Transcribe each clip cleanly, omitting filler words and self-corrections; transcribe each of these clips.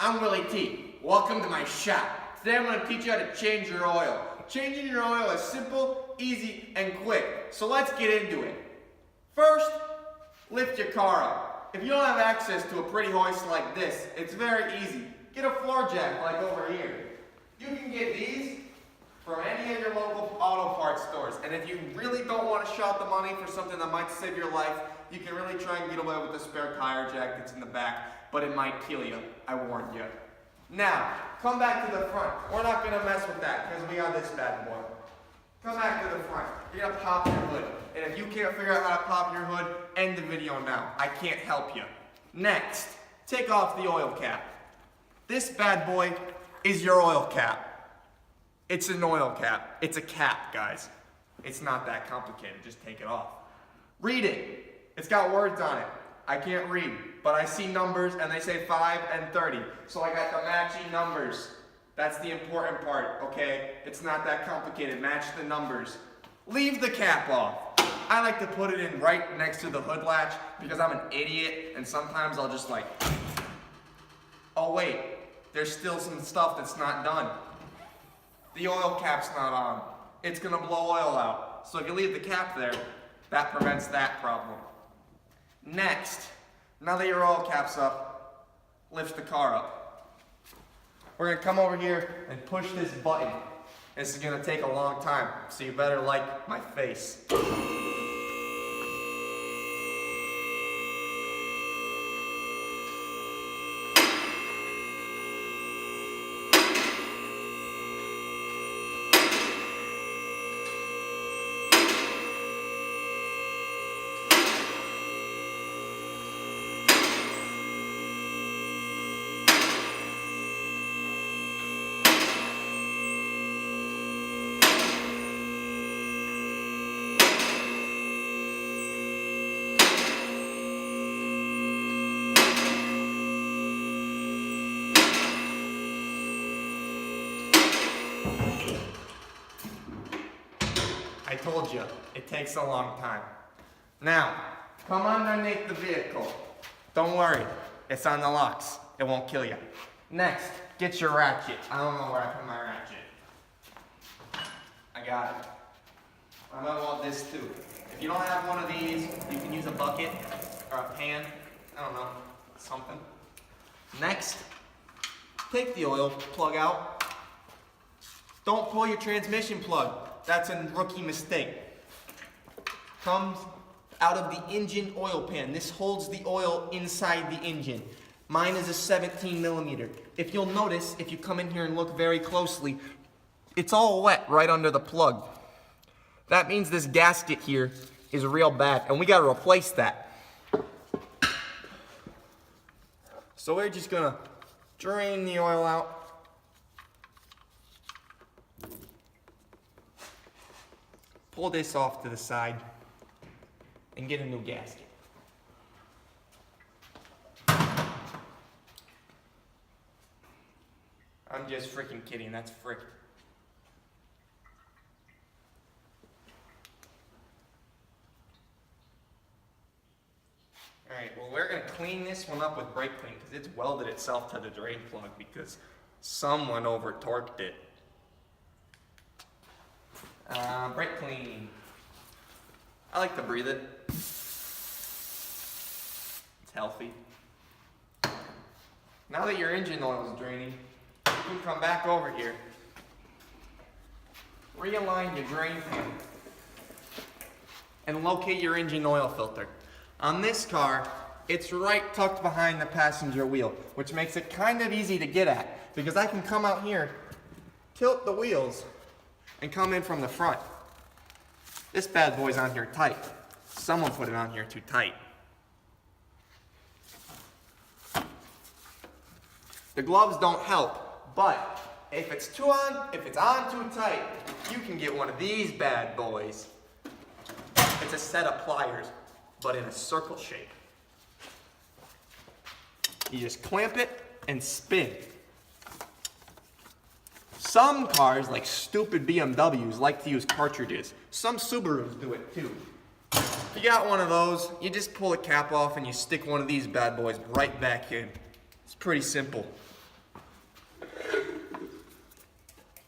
I'm Willy T. Welcome to my shop. Today I'm going to teach you how to change your oil. Changing your oil is simple, easy, and quick. So let's get into it. First, lift your car up. If you don't have access to a pretty hoist like this, it's very easy. Get a floor jack like over here. You can get these from any of your local auto parts stores. And if you really don't want to shell out the money for something that might save your life, you can really try and get away with the spare tire jack that's in the back, but it might kill you. I warned you. Now, come back to the front. We're not going to mess with that because we got this bad boy. Come back to the front. You're going to pop your hood. And if you can't figure out how to pop your hood, end the video now. I can't help you. Next, take off the oil cap. This bad boy is your oil cap. It's an oil cap. It's a cap, guys. It's not that complicated. Just take it off. Read it. It's got words on it. I can't read, but I see numbers and they say 5 and 30. So I got the matching numbers. That's the important part, okay? It's not that complicated. Match the numbers. Leave the cap off. I like to put it in right next to the hood latch because I'm an idiot and sometimes I'll just like, oh wait, there's still some stuff that's not done. The oil cap's not on. It's gonna blow oil out. So if you leave the cap there, that prevents that problem. Next, now that your oil cap's up, lift the car up. We're gonna come over here and push this button. This is gonna take a long time, so you better like my face. I told you, it takes a long time. Now, come underneath the vehicle. Don't worry, it's on the locks. It won't kill you. Next, get your ratchet. I don't know where I put my ratchet. I got it. I might want this too. If you don't have one of these, you can use a bucket or a pan. I don't know, something. Next, take the oil plug out. Don't pull your transmission plug. That's a rookie mistake. Comes out of the engine oil pan. This holds the oil inside the engine. Mine is a 17 millimeter. If you'll notice, if you come in here and look very closely, it's all wet right under the plug. That means this gasket here is real bad, and we gotta replace that. So we're just gonna drain the oil out. Pull this off to the side and get a new gasket. I'm just freaking kidding, that's frick. Alright, well we're gonna clean this one up with brake clean because it's welded itself to the drain plug because someone over torqued it. Brake clean. I like to breathe it. It's healthy. Now that your engine oil is draining, you can come back over here. Realign your drain pan and locate your engine oil filter. On this car, it's right tucked behind the passenger wheel, which makes it kind of easy to get at because I can come out here, tilt the wheels, and come in from the front. This bad boy's on here tight. Someone put it on here too tight. The gloves don't help, but if it's on too tight, you can get one of these bad boys. It's a set of pliers, but in a circle shape. You just clamp it and spin. Some cars, like stupid BMWs, like to use cartridges. Some Subarus do it too. If you got one of those, you just pull the cap off and you stick one of these bad boys right back in. It's pretty simple.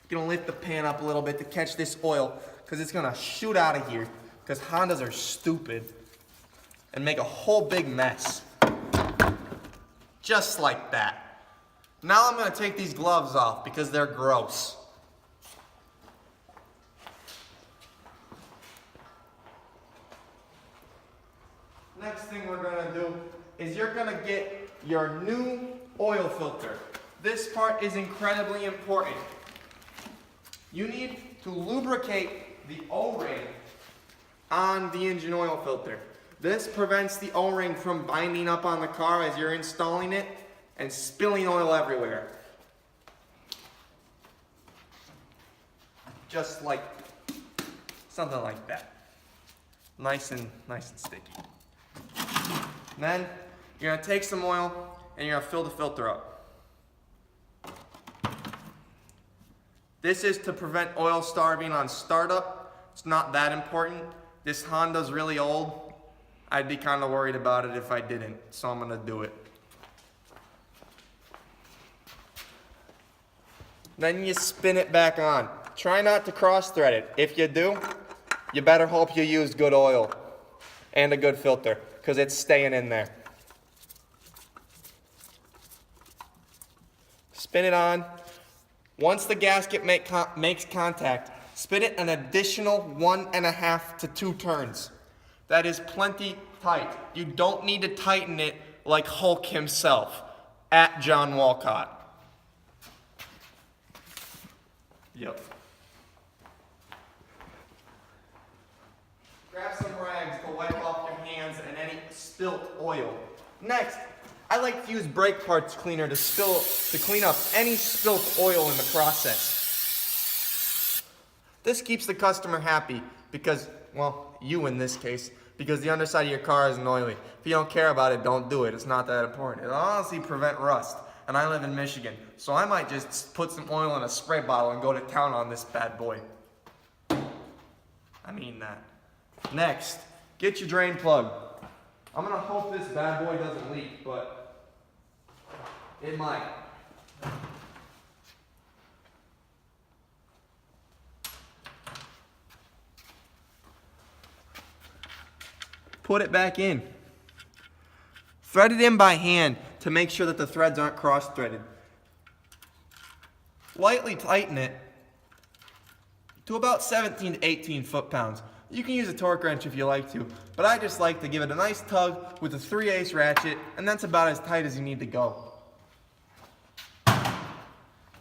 Gonna lift the pan up a little bit to catch this oil because it's gonna shoot out of here because Hondas are stupid and make a whole big mess. Just like that. Now I'm gonna take these gloves off because they're gross. Next thing we're gonna do is you're gonna get your new oil filter. This part is incredibly important. You need to lubricate the O-ring on the engine oil filter. This prevents the O-ring from binding up on the car as you're installing it and spilling oil everywhere. Just like something like that. Nice and sticky. Then you're gonna take some oil and you're gonna fill the filter up. This is to prevent oil starving on startup. It's not that important. This Honda's really old. I'd be kind of worried about it if I didn't, so I'm gonna do it. Then you spin it back on. Try not to cross thread it. If you do, you better hope you use good oil and a good filter, because it's staying in there. Spin it on. Once the gasket makes contact, spin it an additional 1.5 to 2 turns. That is plenty tight. You don't need to tighten it like Hulk himself, at John Walcott. Yep. Grab some rags to wipe off your hands and any spilt oil. Next, I like to use brake parts cleaner to clean up any spilt oil in the process. This keeps the customer happy because, well, you in this case, because the underside of your car isn't oily. If you don't care about it, don't do it. It's not that important. It'll honestly prevent rust. And I live in Michigan, so I might just put some oil in a spray bottle and go to town on this bad boy. I mean that. Next, get your drain plug. I'm gonna hope this bad boy doesn't leak, but it might. Put it back in. Thread it in by hand to make sure that the threads aren't cross-threaded. Lightly tighten it to about 17 to 18 foot-pounds. You can use a torque wrench if you like to, but I just like to give it a nice tug with a 3/8 ratchet, and that's about as tight as you need to go.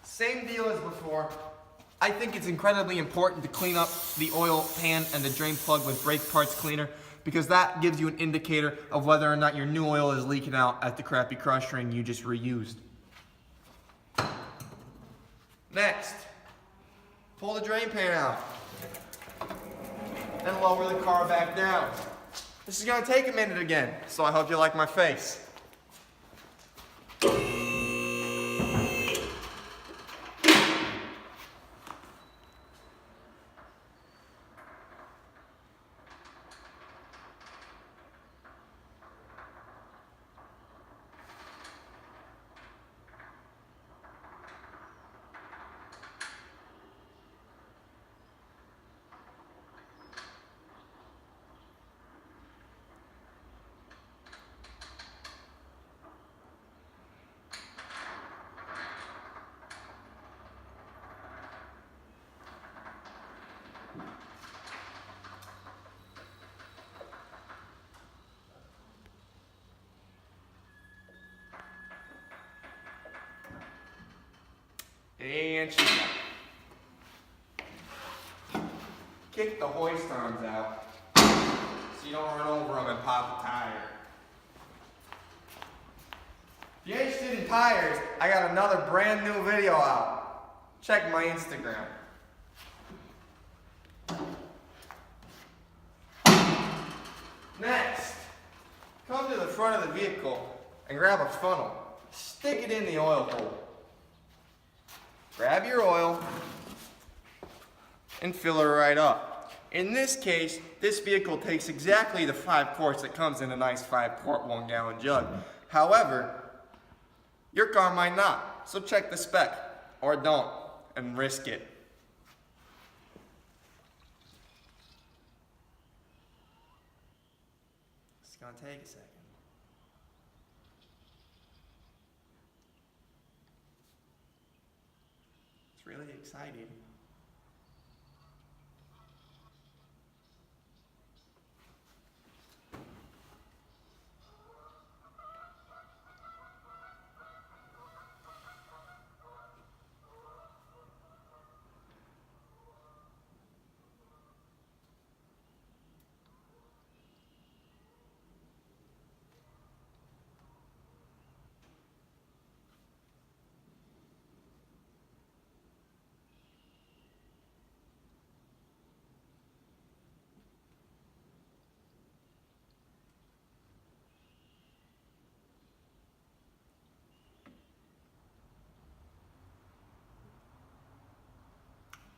Same deal as before. I think it's incredibly important to clean up the oil pan and the drain plug with brake parts cleaner, because that gives you an indicator of whether or not your new oil is leaking out at the crappy crush ring you just reused. Next, pull the drain pan out. Then lower the car back down. This is gonna take a minute again, so I hope you like my face. And she's out. Kick the hoist arms out so you don't run over them and pop a tire. If you're interested in tires, I got another brand new video out. Check my Instagram. Next, come to the front of the vehicle and grab a funnel. Stick it in the oil hole. Grab your oil and fill it right up. In this case, this vehicle takes exactly the 5 quarts that comes in a nice 5-quart 1-gallon jug. However, your car might not, so check the spec, or don't, and risk it. gonna take a second. It's really exciting.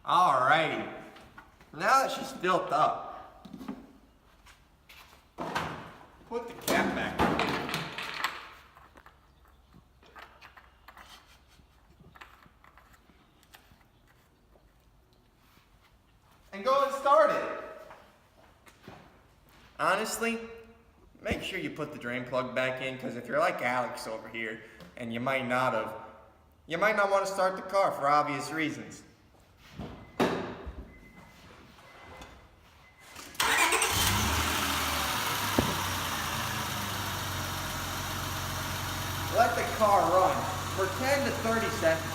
Alrighty, now that she's filled up, put the cap back on. And go and start it. Honestly, make sure you put the drain plug back in, because if you're like Alex over here, and you might not want to start the car for obvious reasons. Let the car run for 10 to 30 seconds.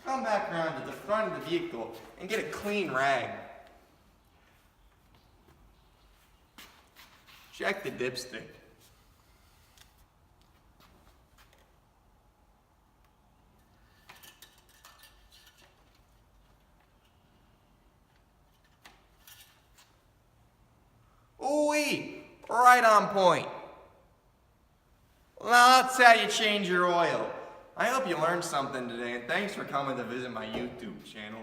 Come back around to the front of the vehicle and get a clean rag. Check the dipstick. Ooh-wee, right on point. Well, that's how you change your oil. I hope you learned something today, and thanks for coming to visit my YouTube channel.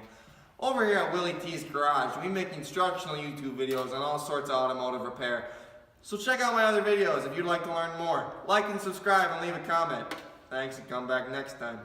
Over here at Willy T's Garage, we make instructional YouTube videos on all sorts of automotive repair. So check out my other videos if you'd like to learn more. Like and subscribe and leave a comment. Thanks, and come back next time.